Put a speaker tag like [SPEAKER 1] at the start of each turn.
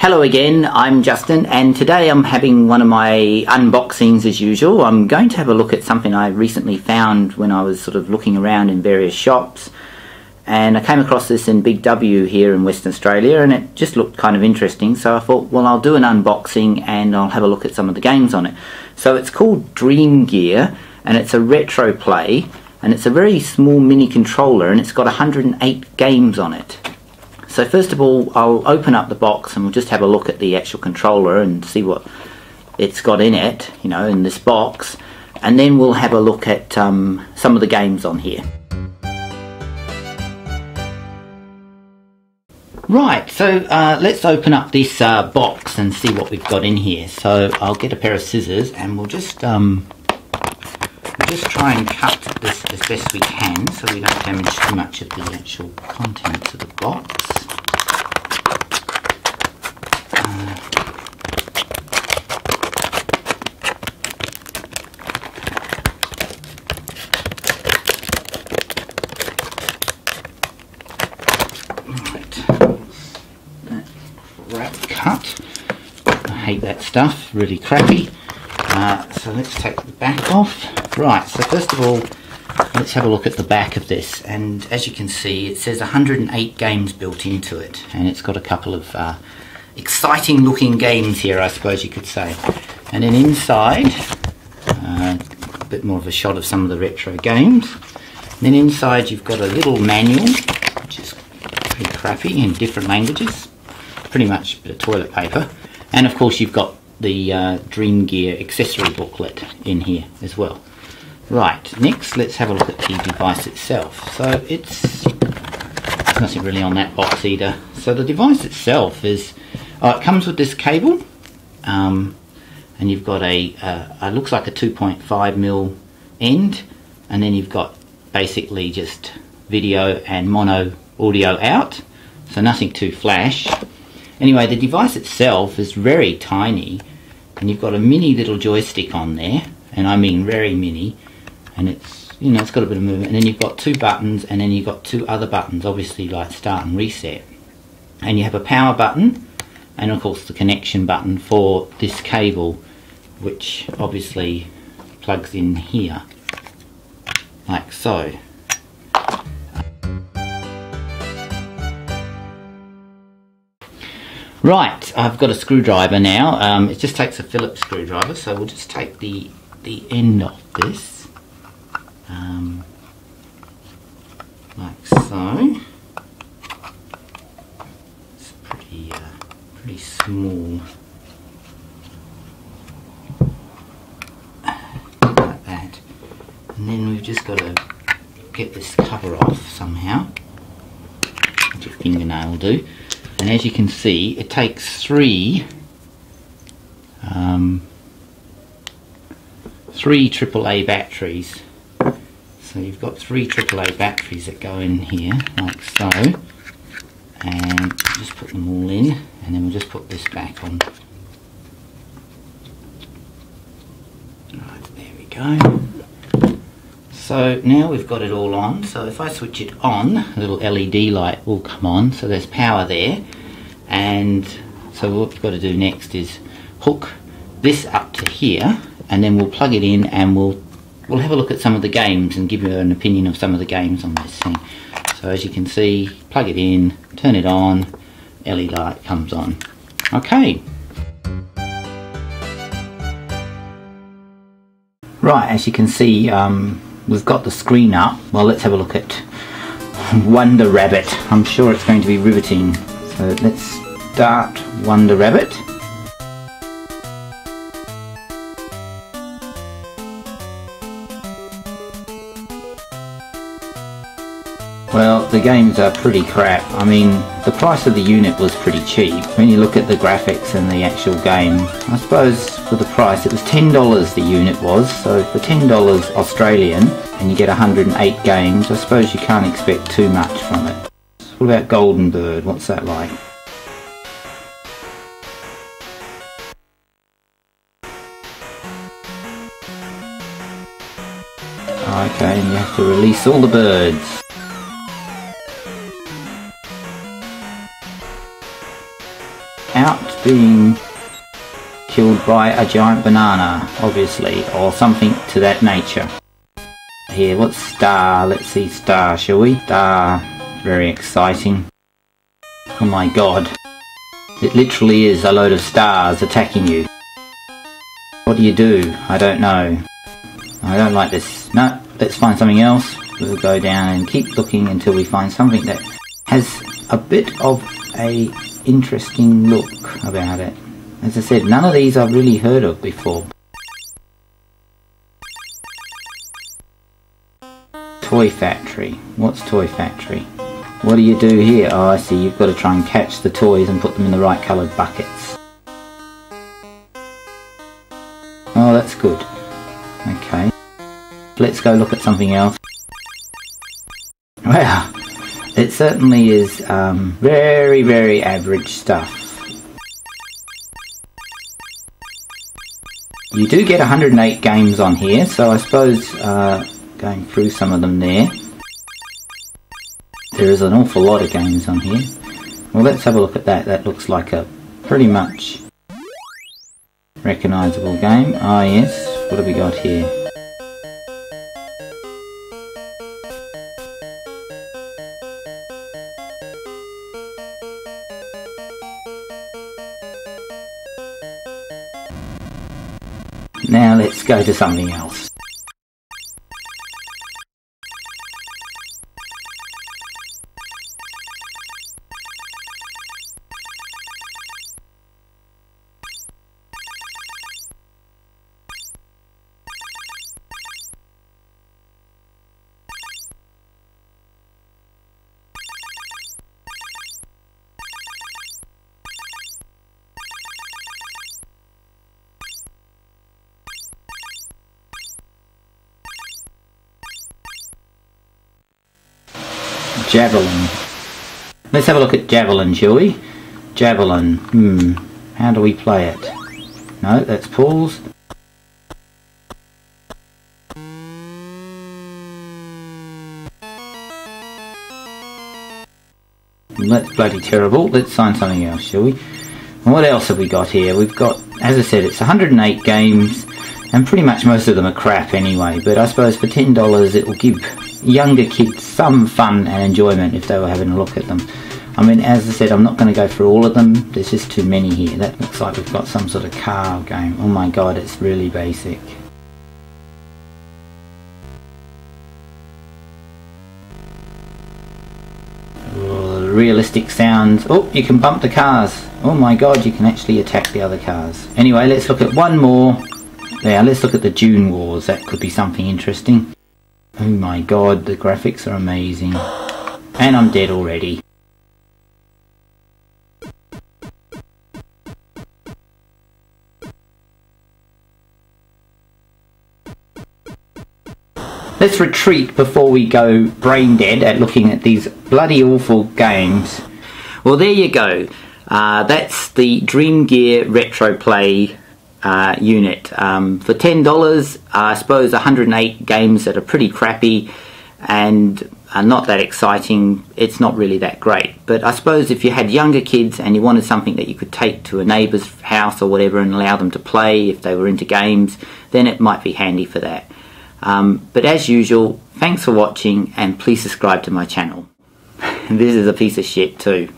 [SPEAKER 1] Hello again, I'm Justin, and today I'm having one of my unboxings as usual. I'm going to have a look at something I recently found when I was sort of looking around in various shops, and I came across this in Big W here in Western Australia, and it just looked kind of interesting, so I thought, well, I'll do an unboxing and I'll have a look at some of the games on it. So it's called Dream Gear, and it's a retro play, and it's a very small mini controller, and it's got 108 games on it. So first of all, I'll open up the box and we'll just have a look at the actual controller and see what it's got in it, you know, in this box, and then we'll have a look at some of the games on here. Right, so let's open up this box and see what we've got in here. So I'll get a pair of scissors and we'll just try and cut this as best we can so we don't damage too much of the actual contents of the box. Wrap cut. I hate that stuff, really crappy. So let's take the back off. Right, so first of all, let's have a look at the back of this, and as you can see it says 108 games built into it, and it's got a couple of exciting looking games here, I suppose you could say. And then inside, a bit more of a shot of some of the retro games. And then inside you've got a little manual, which is pretty crappy, in different languages. Pretty much a bit of toilet paper. And of course you've got the Dream Gear accessory booklet in here as well. Right, next let's have a look at the device itself. So there's nothing really on that box either. So the device itself is, it comes with this cable, and you've got it looks like a 2.5mm end, and then you've got basically just video and mono audio out, so nothing too flash. Anyway, the device itself is very tiny, and you've got a mini little joystick on there, and I mean very mini, and it's, you know, it's got a bit of movement, and then you've got two buttons, and then you've got two other buttons, obviously like start and reset, and you have a power button, and of course the connection button for this cable, which obviously plugs in here, like so. Right, I've got a screwdriver now. It just takes a Phillips screwdriver, so we'll just take the end off this, like so. It's pretty small, like that. And then we've just got to get this cover off somehow, which your fingernail will do. And as you can see, it takes three AAA batteries. So you've got three AAA batteries that go in here, like so. And just put them all in, and then we'll just put this back on. Right, there we go. So now we've got it all on, so if I switch it on, a little LED light will come on, so there's power there. And so what we've got to do next is hook this up to here, and then we'll plug it in, and we'll have a look at some of the games and give you an opinion of some of the games on this thing. So as you can see, plug it in, turn it on, LED light comes on. Okay. Right, as you can see, we've got the screen up. Well, let's have a look at Wonder Rabbit. I'm sure it's going to be riveting. So let's start Wonder Rabbit. Well, the games are pretty crap. I mean, the price of the unit was pretty cheap. When you look at the graphics and the actual game, I suppose for the price, it was $10 the unit was, so for $10 Australian, and you get 108 games, I suppose you can't expect too much from it. What about Golden Bird? What's that like? Okay, and you have to release all the birds. about being killed by a giant banana, obviously, or something to that nature. Here, what's star? Let's see star, shall we? Star, very exciting. Oh my god. It literally is a load of stars attacking you. What do you do? I don't know. I don't like this. No, let's find something else. We'll go down and keep looking until we find something that has a bit of a interesting look about it. As I said, none of these I've really heard of before. Toy Factory. What's Toy Factory? What do you do here? Oh, I see. You've got to try and catch the toys and put them in the right coloured buckets. Oh, that's good. Okay. Let's go look at something else. Wow. It certainly is very, very average stuff. You do get 108 games on here, so I suppose going through some of them there is an awful lot of games on here. Well, let's have a look at that. That looks like a pretty much recognisable game. Ah yes, what have we got here? Now let's go to something else. Javelin. Let's have a look at Javelin, shall we? Javelin. How do we play it? No, that's Paul's. That's bloody terrible. Let's sign something else, shall we? What else have we got here? We've got, as I said, it's 108 games, and pretty much most of them are crap anyway, but I suppose for $10 it will give younger kids some fun and enjoyment if they were having a look at them. I mean, as I said, I'm not going to go through all of them. There's just too many here. That looks like we've got some sort of car game. Oh my god, it's really basic. Oh, realistic sounds. Oh, you can bump the cars. Oh my god, you can actually attack the other cars. Anyway, let's look at one more. Now, let's look at the Dune Wars. That could be something interesting. Oh my god, the graphics are amazing. And I'm dead already. Let's retreat before we go brain dead at looking at these bloody awful games. Well, there you go. That's the Dream Gear Retro Play unit. For $10, I suppose 108 games that are pretty crappy and are not that exciting. It's not really that great. But I suppose if you had younger kids and you wanted something that you could take to a neighbour's house or whatever and allow them to play if they were into games, then it might be handy for that. But as usual, thanks for watching and please subscribe to my channel. This is a piece of shit too.